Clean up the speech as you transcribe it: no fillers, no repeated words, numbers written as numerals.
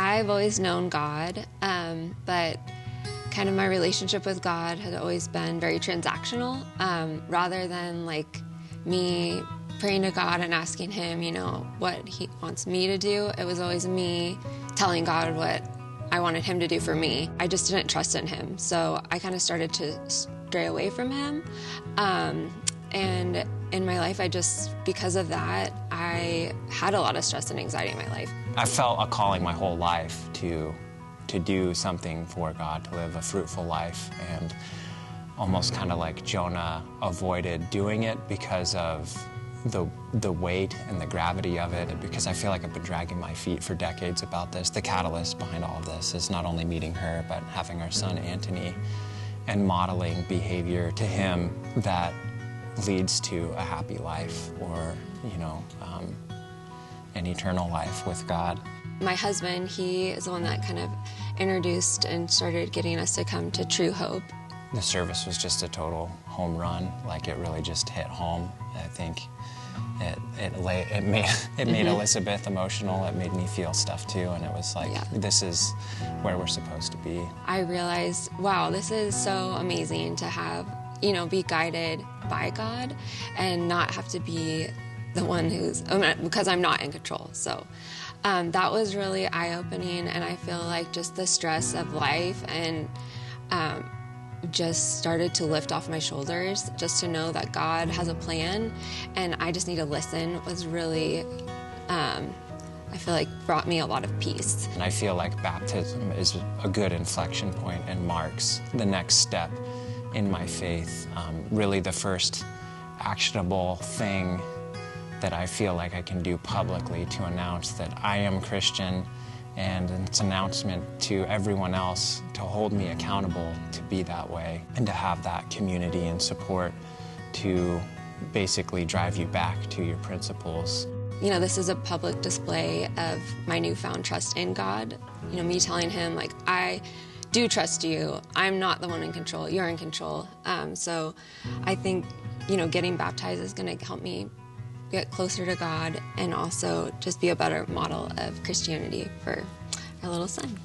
I've always known God, but kind of my relationship with God had always been very transactional, rather than like me praying to God and asking him, what he wants me to do. It was always me telling God what I wanted him to do for me. I just didn't trust in him. So I kind of started to stray away from him. And in my life, because of that, I had a lot of stress and anxiety in my life. I felt a calling my whole life to do something for God, to live a fruitful life, and almost kind of like Jonah avoided doing it because of the weight and the gravity of it, and because I feel like I've been dragging my feet for decades about this. The catalyst behind all of this is not only meeting her, but having our son Anthony and modeling behavior to him that leads to a happy life, or an eternal life with God. My husband, he is the one that kind of introduced and started getting us to come to True Hope. The service was just a total home run. Like, it really just hit home. I think it made Elizabeth emotional. It made me feel stuff too, and it was like, This is where we're supposed to be. I realized, wow, this is so amazing to have, be guided by God and not have to be the one because I'm not in control. So that was really eye-opening, and I feel like just the stress of life and just started to lift off my shoulders. Just to know that God has a plan and I just need to listen was really, I feel like, brought me a lot of peace. And I feel like baptism is a good inflection point and marks the next step in my faith. Really the first actionable thing that I feel like I can do publicly to announce that I am Christian, and it's an announcement to everyone else to hold me accountable to be that way, and to have that community and support to basically drive you back to your principles. This is a public display of my newfound trust in God. Me telling him, like, I do trust you. I'm not the one in control. You're in control. So I think, getting baptized is going to help me get closer to God and also just be a better model of Christianity for our little son.